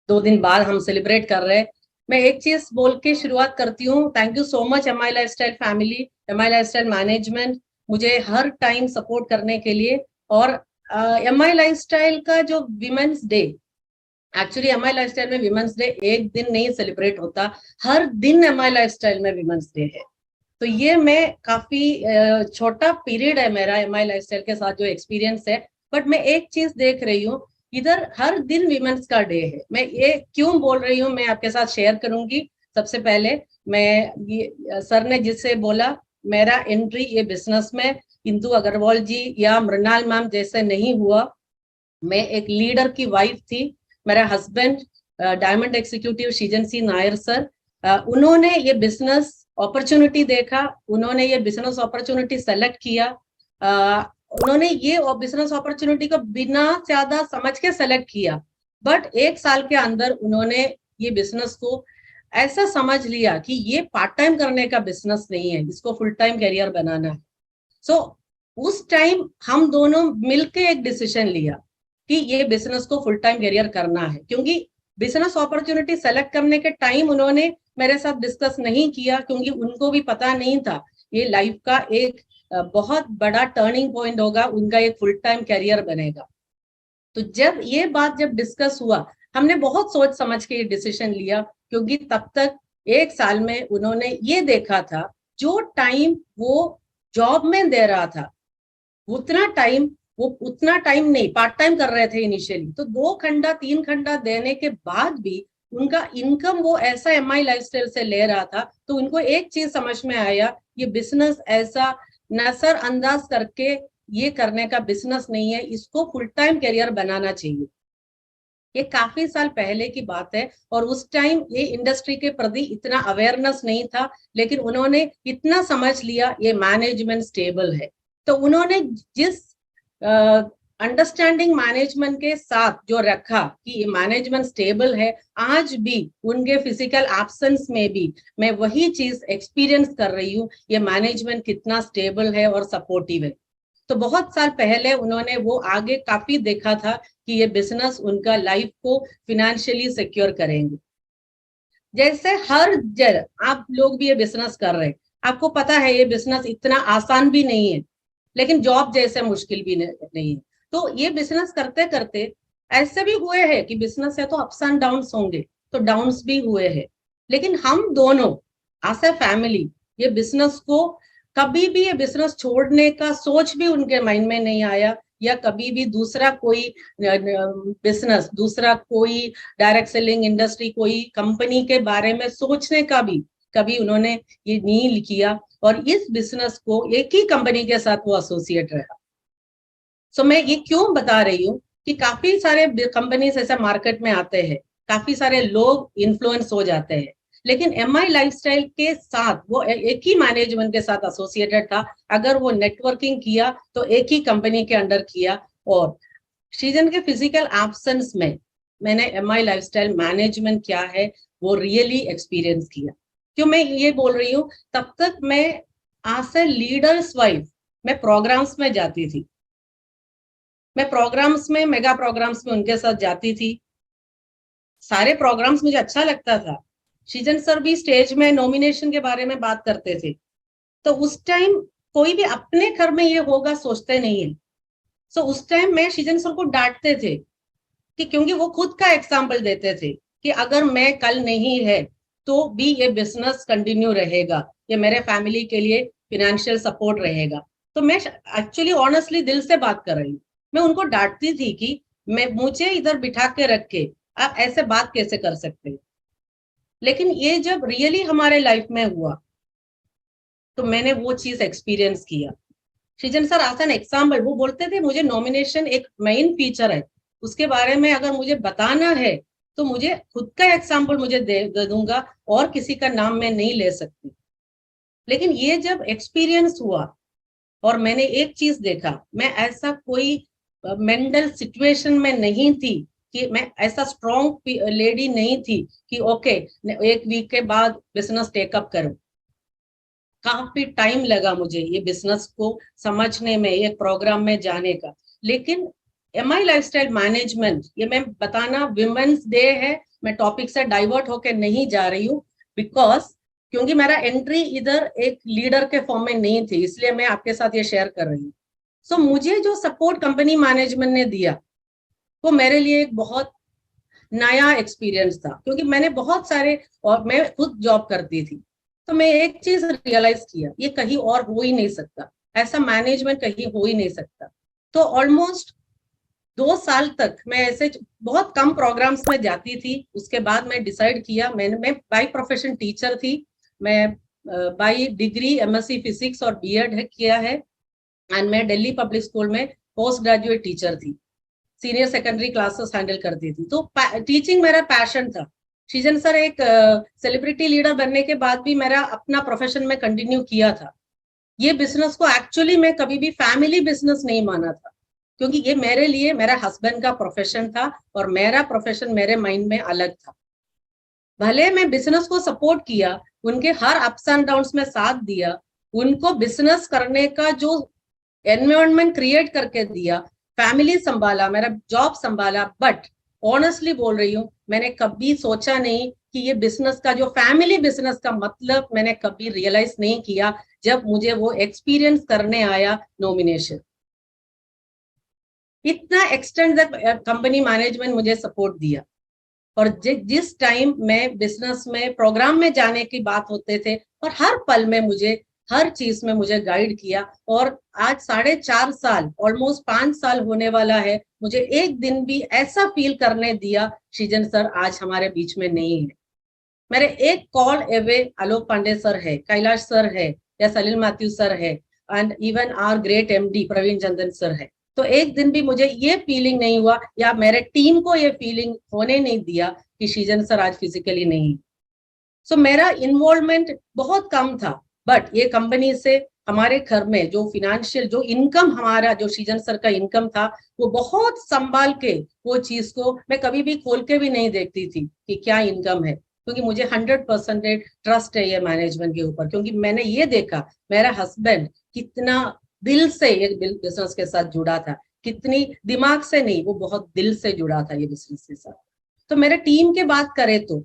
2 दिन बाद हम सेलिब्रेट कर रहे हैं। मैं एक चीज बोल के शुरुआत करती हूँ। Thank you so much M I lifestyle family, M I lifestyle management, मुझे हर टाइम सपोर्ट करने के लिए। और एम आई लाइफस्टाइल का जो women's day, actually M I lifestyle में विमेंस डे एक दिन नहीं सेलिब्रेट होता, हर दिन एम आई लाइफस्टाइल में विमेंस डे है। तो ये मैं काफी छोटा पीरियड है मेरा एम आई लाइफस्टाइल के साथ जो एक्सपीरियंस है, बट मैं एक चीज देख रही हूँ, इधर हर दिन विमेंस का डे है। मैं ये क्यों बोल रही हूँ मैं आपके साथ शेयर करूंगी। सबसे पहले मैं ये सर ने जिससे बोला, मेरा एंट्री ये बिजनेस में इंदु अग्रवाल जी या मृणाल मैम जैसे नहीं हुआ। मैं एक लीडर की वाइफ थी। मेरा हस्बैंड डायमंड एग्जीक्यूटिव शीजन सी नायर सर, उन्होंने ये बिजनेस अपॉर्चुनिटी देखा, उन्होंने ये बिजनेस अपॉर्चुनिटी सेलेक्ट किया। उन्होंने ये बिजनेस अपॉर्चुनिटी को बिना ज्यादा समझ के सेलेक्ट किया, बट 1 साल के अंदर उन्होंने ये बिजनेस को ऐसा समझ लिया कि ये पार्ट टाइम करने का बिजनेस नहीं है, इसको फुल टाइम करियर बनाना है। सो उस टाइम हम दोनों मिलके एक डिसीजन लिया कि ये बिजनेस को फुल टाइम करियर करना है। क्योंकि बिजनेस अपॉर्चुनिटी सेलेक्ट करने के टाइम उन्होंने मेरे साथ डिस्कस नहीं किया, क्योंकि उनको भी पता नहीं था ये लाइफ का एक बहुत बड़ा टर्निंग पॉइंट होगा, उनका एक फुल टाइम करियर बनेगा। तो जब ये बात जब डिस्कस हुआ, हमने बहुत सोच समझ के ये डिसीजन लिया, क्योंकि तब तक 1 साल में उन्होंने ये देखा था जो टाइम वो जॉब में दे रहा था उतना टाइम वो उतना टाइम नहीं पार्ट टाइम कर रहे थे इनिशियली, तो 2 घंटा 3 घंटा देने के बाद भी उनका इनकम वो ऐसा एम आई लाइफस्टाइल से ले रहा था। तो उनको एक चीज समझ में आया, ये बिजनेस ऐसा नजरअंदाज करके ये करने का बिजनेस नहीं है, इसको फुल टाइम करियर बनाना चाहिए। ये काफी साल पहले की बात है, और उस टाइम ये इंडस्ट्री के प्रति इतना अवेयरनेस नहीं था, लेकिन उन्होंने इतना समझ लिया ये मैनेजमेंट स्टेबल है। तो उन्होंने जिस अंडरस्टैंडिंग मैनेजमेंट के साथ जो रखा कि ये मैनेजमेंट स्टेबल है, आज भी उनके फिजिकल एब्सेंस में भी मैं वही चीज एक्सपीरियंस कर रही हूँ, ये मैनेजमेंट कितना स्टेबल है और सपोर्टिव है। तो बहुत साल पहले उन्होंने वो आगे काफी देखा था कि ये बिजनेस उनका लाइफ को फिनेंशियली सिक्योर करेंगे। जैसे हर जगह आप लोग भी ये बिजनेस कर रहे हैं, आपको पता है ये बिजनेस इतना आसान भी नहीं है, लेकिन जॉब जैसे मुश्किल भी नहीं है। तो ये बिजनेस करते करते ऐसे भी हुए हैं कि बिजनेस है तो अप्स एंड डाउन्स होंगे, तो डाउन्स भी हुए हैं। लेकिन हम दोनों एज ए फैमिली ये बिजनेस को कभी भी ये बिजनेस छोड़ने का सोच भी उनके माइंड में नहीं आया, या कभी भी दूसरा कोई बिजनेस, दूसरा कोई डायरेक्ट सेलिंग इंडस्ट्री, कोई कंपनी के बारे में सोचने का भी कभी उन्होंने ये नहीं किया। और इस बिजनेस को एक ही कंपनी के साथ वो एसोसिएट रहा। सो मैं ये क्यों बता रही हूँ कि काफी सारे कंपनीज ऐसे मार्केट में आते हैं, काफी सारे लोग इन्फ्लुएंस हो जाते हैं, लेकिन एम आई लाइफस्टाइल के साथ वो एक ही मैनेजमेंट के साथ एसोसिएटेड था। अगर वो नेटवर्किंग किया तो एक ही कंपनी के अंडर किया। और सीजन के फिजिकल एब्सेंस में मैंने एम आई लाइफस्टाइल मैनेजमेंट क्या है वो रियली एक्सपीरियंस किया। क्यों मैं ये बोल रही हूँ, तब तक मैं एज ए लीडर्स वाइफ मैं प्रोग्राम्स में जाती थी, मैं प्रोग्राम्स में, मेगा प्रोग्राम्स में उनके साथ जाती थी। सारे प्रोग्राम्स मुझे अच्छा लगता था। सीजन सर भी स्टेज में नॉमिनेशन के बारे में बात करते थे, तो उस टाइम कोई भी अपने घर में ये होगा सोचते नहीं है। सो उस टाइम मैं सीजन सर को डांटते थे कि क्योंकि वो खुद का एग्जाम्पल देते थे कि अगर मैं कल नहीं है तो भी ये बिजनेस कंटिन्यू रहेगा, ये मेरे फैमिली के लिए फिनेंशियल सपोर्ट रहेगा। तो मैं एक्चुअली ऑनेस्टली दिल से बात कर रही हूँ। मैं उनको डांटती थी कि मैं मुझे इधर बिठा के रख के आप ऐसे बात कैसे कर सकते हैं। लेकिन ये जब रियली हमारे लाइफ में हुआ तो मैंने वो चीज एक्सपीरियंस किया। सृजन सर आसान एग्जाम्पल वो बोलते थे, मुझे नॉमिनेशन एक मेन फीचर है, उसके बारे में अगर मुझे बताना है तो मुझे खुद का एग्जाम्पल मुझे दे दूंगा, और किसी का नाम मैं नहीं ले सकती। लेकिन ये जब एक्सपीरियंस हुआ और मैंने एक चीज देखा, मैं ऐसा कोई मेंटल सिचुएशन में नहीं थी कि मैं ऐसा स्ट्रॉन्ग लेडी नहीं थी कि ओके 1 वीक के बाद बिजनेस टेकअप करूं। काफी टाइम लगा मुझे ये बिजनेस को समझने में, एक प्रोग्राम में जाने का। लेकिन एम आई लाइफस्टाइल मैनेजमेंट, ये मैं बताना विमेंस डे है, मैं टॉपिक से डाइवर्ट होके नहीं जा रही हूँ, बिकॉज क्योंकि मेरा एंट्री इधर एक लीडर के फॉर्म में नहीं थी, इसलिए मैं आपके साथ ये शेयर कर रही हूँ। सो मुझे जो सपोर्ट कंपनी मैनेजमेंट ने दिया वो मेरे लिए एक बहुत नया एक्सपीरियंस था, क्योंकि मैंने बहुत सारे, और मैं खुद जॉब करती थी, तो मैं एक चीज रियलाइज किया, ये कहीं और हो ही नहीं सकता, ऐसा मैनेजमेंट कहीं हो ही नहीं सकता। तो ऑलमोस्ट 2 साल तक मैं ऐसे बहुत कम प्रोग्राम्स में जाती थी। उसके बाद मैं डिसाइड किया, मैं बाय प्रोफेशन टीचर थी, मैं बाय डिग्री एमएससी फिजिक्स और बीएड किया है, एंड मैं दिल्ली पब्लिक स्कूल में पोस्ट ग्रेजुएट टीचर थी, सीनियर सेकेंडरी क्लासेस हैंडल करती थी, तो टीचिंग मेरा पैशन था। सृजन सर एक सेलिब्रिटी लीडर बनने के बाद भी मेरा अपना प्रोफेशन में कंटिन्यू किया था। ये बिजनेस को एक्चुअली मैं कभी भी फैमिली बिजनेस नहीं माना था, क्योंकि ये मेरे लिए मेरा हस्बैंड का प्रोफेशन था और मेरा प्रोफेशन मेरे माइंड में अलग था। भले मैं बिजनेस को सपोर्ट किया, उनके हर अप्स एंड डाउन्स में साथ दिया, उनको बिजनेस करने का जो एनवायरनमेंट क्रिएट करके दिया, फैमिली संभाला, मेरा जॉब संभाला, बट ऑनेस्टली बोल रही हूँ, मैंने कभी सोचा नहीं कि ये बिजनेस का जो फैमिली बिजनेस का मतलब मैंने कभी रियलाइज नहीं किया जब मुझे वो एक्सपीरियंस करने आया नॉमिनेशन। इतना एक्सटेंड कंपनी मैनेजमेंट मुझे सपोर्ट दिया, और जिस टाइम मैं बिजनेस में प्रोग्राम में जाने की बात होते थे, और हर पल में मुझे हर चीज में मुझे गाइड किया, और आज 4.5 साल ऑलमोस्ट 5 साल होने वाला है, मुझे एक दिन भी ऐसा फील करने दिया सृजन सर आज हमारे बीच में नहीं है। मेरे एक call away Alok Pandey sir है, कैलाश सर है, या सलील मैथ्यू सर है, and even are great MD Praveen Chandan sir है। तो एक दिन भी मुझे ये फीलिंग नहीं हुआ, या मेरे टीम को ये फीलिंग होने नहीं दिया कि सृजन सर आज फिजिकली नहीं। सो मेरा इन्वॉल्वमेंट बहुत कम था, बट ये कंपनी से हमारे घर में जो फिनेंशियल जो इनकम हमारा, जो सृजन सर का इनकम था, वो बहुत संभाल के, वो चीज को मैं कभी भी खोल के भी नहीं देखती थी कि क्या इनकम है, क्योंकि मुझे 100% ट्रस्ट है ये मैनेजमेंट के ऊपर, क्योंकि मैंने ये देखा मेरा हस्बैंड कितना दिल से एक बिजनेस के साथ जुड़ा था, कितनी दिमाग से नहीं, वो बहुत दिल से जुड़ा था ये बिजनेस के साथ। तो मेरे टीम के बात करें तो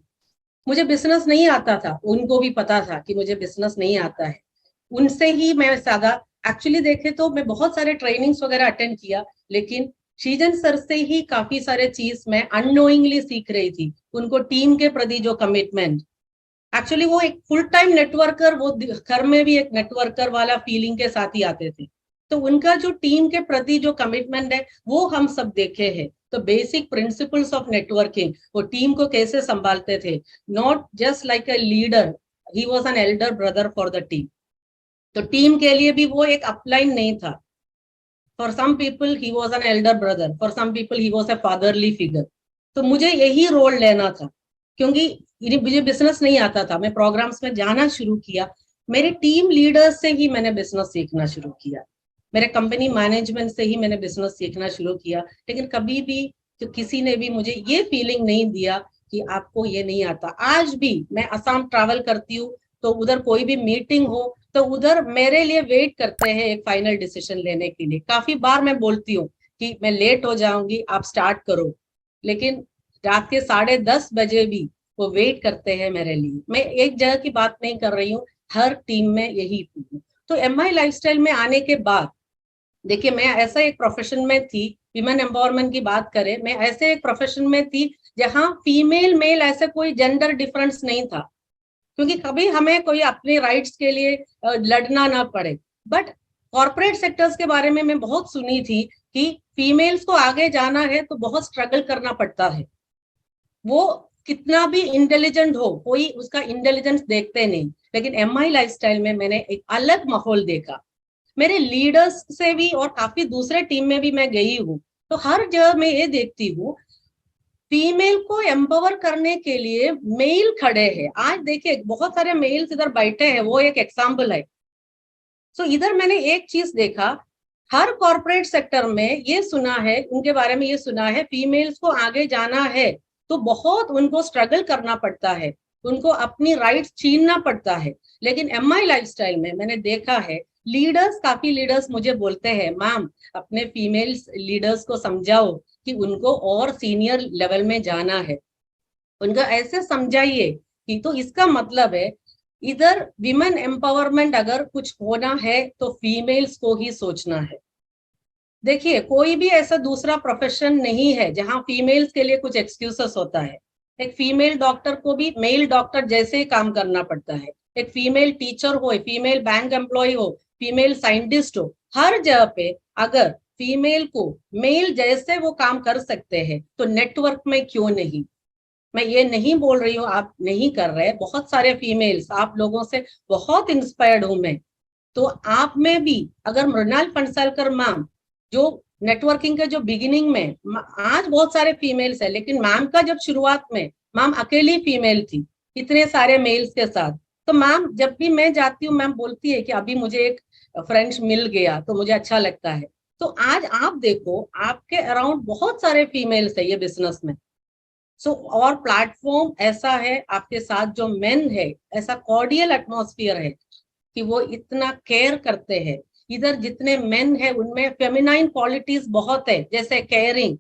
मुझे बिजनेस नहीं आता था, उनको भी पता था कि मुझे बिजनेस नहीं आता है, उनसे ही मैं ज्यादा, एक्चुअली देखे तो मैं बहुत सारे ट्रेनिंग्स वगैरह अटेंड किया, लेकिन सृजन सर से ही काफी सारे चीज मैं अननोइंगली सीख रही थी। उनको टीम के प्रति जो कमिटमेंट, एक्चुअली वो एक फुल टाइम नेटवर्कर, वो घर में भी एक नेटवर्कर वाला फीलिंग के साथ ही आते थे, तो उनका जो टीम के प्रति जो कमिटमेंट है वो हम सब देखे हैं। तो बेसिक प्रिंसिपल्स ऑफ नेटवर्किंग, वो टीम को कैसे संभालते थे, not just like a leader, he was an elder brother for the team. तो टीम के लिए भी वो एक अपलाइन नहीं था, for some people he was an elder brother, for some people he was a fatherly figure. तो मुझे यही रोल लेना था, क्योंकि मुझे बिजनेस नहीं आता था, मैं प्रोग्राम्स में जाना शुरू किया, मेरे टीम लीडर्स से ही मैंने बिजनेस सीखना शुरू किया, मेरे कंपनी मैनेजमेंट से ही मैंने बिजनेस सीखना शुरू किया, लेकिन कभी भी तो किसी ने भी मुझे ये फीलिंग नहीं दिया कि आपको ये नहीं आता। आज भी मैं असम ट्रैवल करती हूँ, तो उधर कोई भी मीटिंग हो तो उधर मेरे लिए वेट करते हैं एक फाइनल डिसीजन लेने के लिए। काफी बार मैं बोलती हूँ कि मैं लेट हो जाऊंगी, आप स्टार्ट करो, लेकिन रात के 10:30 बजे भी वो वेट करते हैं मेरे लिए। मैं एक जगह की बात नहीं कर रही हूँ, हर टीम में यही हूँ। तो एमआई लाइफस्टाइल में आने के बाद देखिए, मैं ऐसा एक प्रोफेशन में थी, विमेन एम्पावरमेंट की बात करें, मैं ऐसे एक प्रोफेशन में थी जहां फीमेल मेल ऐसे कोई जेंडर डिफरेंस नहीं था, क्योंकि कभी हमें कोई अपने राइट्स के लिए लड़ना ना पड़े। बट कॉर्पोरेट सेक्टर्स के बारे में मैं बहुत सुनी थी कि फीमेल्स को आगे जाना है तो बहुत स्ट्रगल करना पड़ता है, वो कितना भी इंटेलिजेंट हो, कोई उसका इंटेलिजेंस देखते नहीं। लेकिन एमआई लाइफस्टाइल में मैंने एक अलग माहौल देखा, मेरे लीडर्स से भी और काफी दूसरे टीम में भी मैं गई हूँ, तो हर जगह मैं ये देखती हूँ फीमेल को एम्पावर करने के लिए मेल खड़े हैं। आज देखिए बहुत सारे मेल्स इधर बैठे हैं, वो एक एग्जाम्पल है। सो इधर मैंने एक चीज देखा, हर कॉर्पोरेट सेक्टर में ये सुना है, उनके बारे में ये सुना है, फीमेल्स को आगे जाना है तो बहुत उनको स्ट्रगल करना पड़ता है, उनको अपनी राइट्स छीनना पड़ता है। लेकिन एमआई लाइफस्टाइल में मैंने देखा है, लीडर्स, काफी लीडर्स मुझे बोलते हैं, मैम अपने फीमेल लीडर्स को समझाओ कि उनको और सीनियर लेवल में जाना है। उनका ऐसे समझाइए कि तो इसका मतलब है इधर विमेन एम्पावरमेंट अगर कुछ होना है तो फीमेल्स को ही सोचना है। देखिए कोई भी ऐसा दूसरा प्रोफेशन नहीं है जहां फीमेल्स के लिए कुछ एक्सक्यूजेस होता है। एक फीमेल डॉक्टर को भी मेल डॉक्टर जैसे ही काम करना पड़ता है। एक फीमेल टीचर हो, फीमेल बैंक एम्प्लॉय हो, फीमेल साइंटिस्ट हो, हर जगह पे अगर फीमेल को मेल जैसे वो काम कर सकते हैं तो नेटवर्क में क्यों नहीं। मैं ये नहीं बोल रही हूँ आप नहीं कर रहे, बहुत सारे फीमेल्स आप लोगों से बहुत इंस्पायर्ड हूं मैं। तो आप में भी अगर मृणाल फणसालकर मैम जो नेटवर्किंग के जो बिगिनिंग में, आज बहुत सारे फीमेल्स है लेकिन मैम का जब शुरुआत में मैम अकेली फीमेल थी इतने सारे मेल्स के साथ। तो मैम जब भी मैं जाती हूँ मैम बोलती है कि अभी मुझे एक फ्रेंड्स मिल गया तो मुझे अच्छा लगता है। तो आज आप देखो आपके अराउंड बहुत सारे फीमेल्स है ये बिजनेस में। सो और प्लेटफॉर्म ऐसा है आपके साथ जो मेन है, ऐसा कॉर्डियल एटमॉस्फेयर है कि वो इतना केयर करते हैं। इधर जितने मेन है उनमें फेमिनाइन क्वालिटीज बहुत है, जैसे केयरिंग,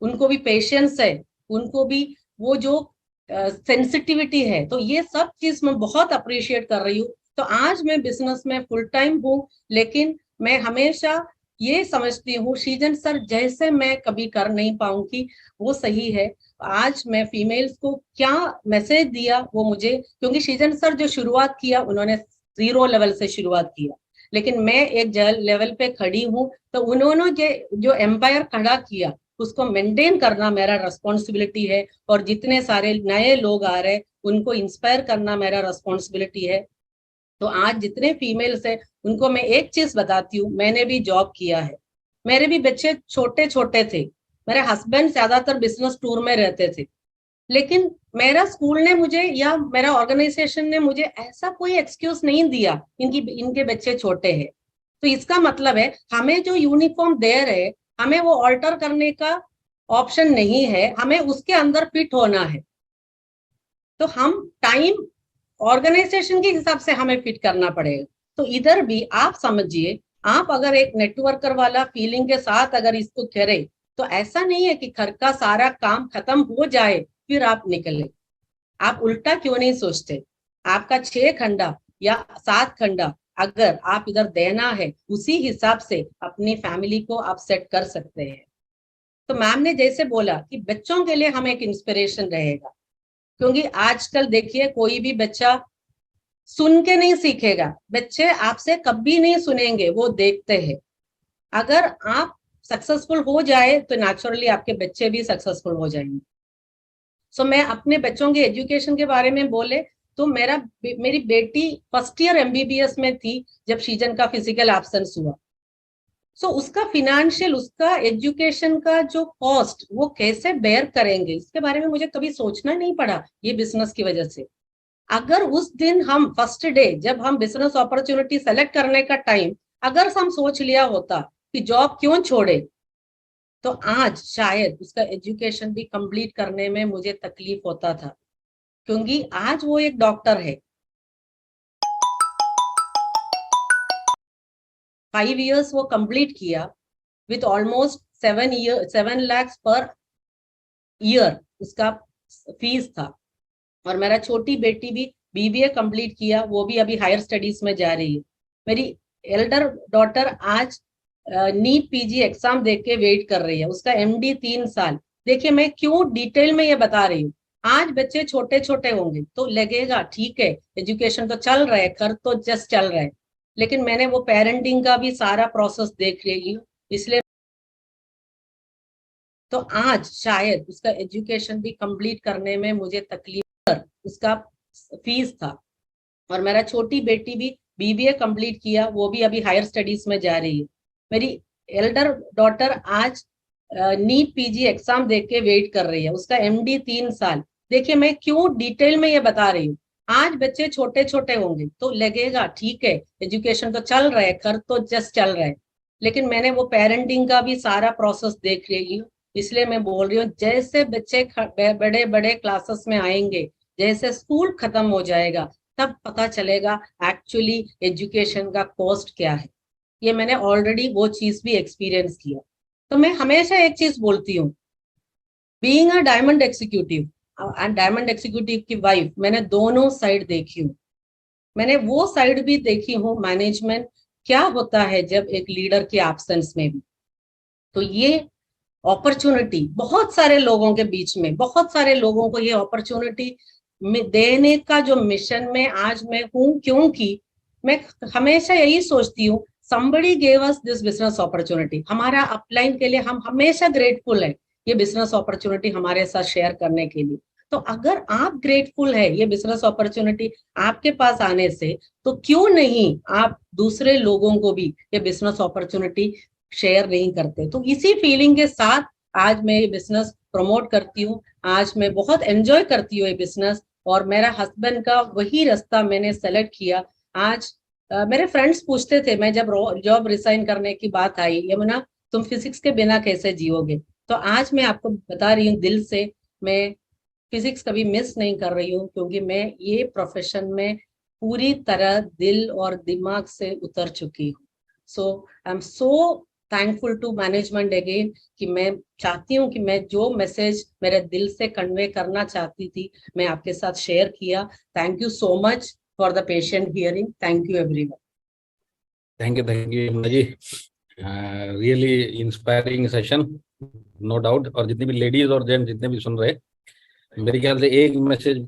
उनको भी पेशेंस है, उनको भी वो जो सेंसिटिविटी है। तो ये सब चीज मैं बहुत अप्रिशिएट कर रही हूँ। तो आज मैं बिजनेस में फुल टाइम हूँ लेकिन मैं हमेशा ये समझती हूँ श्रीजन सर जैसे मैं कभी कर नहीं पाऊंगी वो सही है। आज मैं फीमेल्स को क्या मैसेज दिया वो मुझे, क्योंकि श्रीजन सर जो शुरुआत किया उन्होंने 0 लेवल से शुरुआत किया लेकिन मैं एक लेवल पे खड़ी हूँ। तो उन्होंने जो एम्पायर खड़ा किया उसको मेंटेन करना मेरा रिस्पॉन्सिबिलिटी है। और जितने सारे नए लोग आ रहे उनको इंस्पायर करना मेरा रिस्पॉन्सिबिलिटी है। तो आज जितने फीमेल्स है उनको मैं एक चीज बताती हूँ, मैंने भी जॉब किया है, मेरे भी बच्चे छोटे छोटे थे, मेरे हस्बैंड ज्यादातर बिजनेस टूर में रहते थे लेकिन मेरा स्कूल ने मुझे या मेरा ऑर्गेनाइजेशन ने मुझे ऐसा कोई एक्सक्यूज नहीं दिया इनके बच्चे छोटे हैं। तो इसका मतलब है हमें जो यूनिफॉर्म दे रहे हमें वो ऑल्टर करने का ऑप्शन नहीं है, हमें उसके अंदर फिट होना है। तो हम टाइम ऑर्गेनाइजेशन के हिसाब से हमें फिट करना पड़ेगा। तो इधर भी आप समझिए, आप अगर एक नेटवर्कर वाला फीलिंग के साथ अगर इसको करें तो ऐसा नहीं है कि घर का सारा काम खत्म हो जाए फिर आप निकले। आप उल्टा क्यों नहीं सोचते, आपका 6 घंटा या 7 घंटा अगर आप इधर देना है उसी हिसाब से अपनी फैमिली को आप सेट कर सकते हैं। तो मैम ने जैसे बोला कि बच्चों के लिए हम एक इंस्पिरेशन रहेगा, क्योंकि आजकल देखिए कोई भी बच्चा सुन के नहीं सीखेगा, बच्चे आपसे कभी नहीं सुनेंगे, वो देखते हैं। अगर आप सक्सेसफुल हो जाए तो नेचुरली आपके बच्चे भी सक्सेसफुल हो जाएंगे। सो मैं अपने बच्चों के एजुकेशन के बारे में बोले तो मेरी बेटी फर्स्ट ईयर एमबीबीएस में थी जब शीजन का फिजिकल एब्सेंस हुआ। सो उसका फिनेंशियल, उसका एजुकेशन का जो कॉस्ट वो कैसे बेयर करेंगे इसके बारे में मुझे कभी सोचना नहीं पड़ा ये बिजनेस की वजह से। अगर उस दिन हम फर्स्ट डे जब हम बिजनेस अपॉर्चुनिटी सेलेक्ट करने का टाइम अगर हम सोच लिया होता कि जॉब क्यों छोड़े तो आज शायद उसका एजुकेशन भी कंप्लीट करने में मुझे तकलीफ होता था, क्योंकि आज वो एक डॉक्टर है। 5 years वो कंप्लीट किया with almost 7 lakhs per year उसका फीस था। और मेरा छोटी बेटी भी बीबीए कंप्लीट किया, वो भी अभी हायर स्टडीज में जा रही है। मेरी एल्डर डॉटर आज नीट पीजी एग्जाम देख के वेट कर रही है, उसका एमडी 3 साल। देखिए मैं क्यों डिटेल में ये बता रही हूँ, आज बच्चे छोटे छोटे होंगे तो लगेगा ठीक है एजुकेशन तो चल रहा है, घर तो जस्ट चल रहा है, लेकिन मैंने वो पेरेंटिंग का भी सारा प्रोसेस देख रही हूँ इसलिए। तो आज शायद उसका एजुकेशन भी कंप्लीट करने में मुझे तकलीफ, उसका फीस था। और मेरा छोटी बेटी भी बीबीए कंप्लीट किया, वो भी अभी हायर स्टडीज में जा रही है। मेरी एल्डर डॉटर आज नीट पीजी एग्जाम देख के वेट कर रही है, उसका एमडी 3 साल। देखिए मैं क्यों डिटेल में ये बता रही हूँ, आज बच्चे छोटे छोटे होंगे तो लगेगा ठीक है एजुकेशन तो चल रहा है, घर तो जस्ट चल रहा है, लेकिन मैंने वो पेरेंटिंग का भी सारा प्रोसेस देख रही हूँ इसलिए मैं बोल रही हूँ जैसे बच्चे बड़े बड़े क्लासेस में आएंगे, जैसे स्कूल खत्म हो जाएगा तब पता चलेगा एक्चुअली एजुकेशन का कॉस्ट क्या है। ये मैंने ऑलरेडी वो चीज भी एक्सपीरियंस किया। तो मैं हमेशा एक चीज बोलती हूँ, being a diamond executive diamond executive की वाइफ, मैंने दोनों साइड देखी हूँ। मैंने वो साइड भी देखी हूँ मैनेजमेंट क्या होता है जब एक लीडर के एब्सेंस में भी। तो ये अपॉर्चुनिटी बहुत सारे लोगों के बीच में, बहुत सारे लोगों को ये अपॉर्चुनिटी देने का जो मिशन में आज मैं हूं, क्योंकि मैं हमेशा यही सोचती हूँ, somebody gave us this business opportunity। हमारा अपलाइन के लिए हम हमेशा ग्रेटफुल है ये बिजनेस अपॉर्चुनिटी हमारे साथ शेयर करने के लिए। तो अगर आप ग्रेटफुल है ये बिजनेस अपॉर्चुनिटी आपके पास आने से, तो क्यों नहीं आप दूसरे लोगों को भी ये बिजनेस अपॉर्चुनिटी शेयर नहीं करते। तो इसी फीलिंग के साथ आज मैं ये बिजनेस प्रमोट करती हूँ। आज मैं बहुत एंजॉय करती हूँ ये बिजनेस, और मेरा हस्बैंड का वही रास्ता मैंने सेलेक्ट किया। आज मेरे फ्रेंड्स पूछते थे, मैं जब जॉब रिसाइन करने की बात आई, यमुना तुम फिजिक्स के बिना कैसे जियोगे? तो आज मैं आपको बता रही हूँ दिल से, मैं फिजिक्स कभी मिस नहीं कर रही हूँ, क्योंकि मैं ये प्रोफेशन में पूरी तरह दिल और दिमाग से उतर चुकी हूँ। So I am so thankful to management again, कि मैं चाहती हूँ कि मैं जो मैसेज मेरे दिल से कन्वे करना चाहती थी मैं आपके साथ शेयर किया। Thank you so much for the patient hearing. Thank you everyone. Thank you Yamuna ji, really inspiring session, no doubt. और जितनी भी लेडीज और जेंट्स जितने भी सुन रहे, मेरे ख्याल से एक मैसेज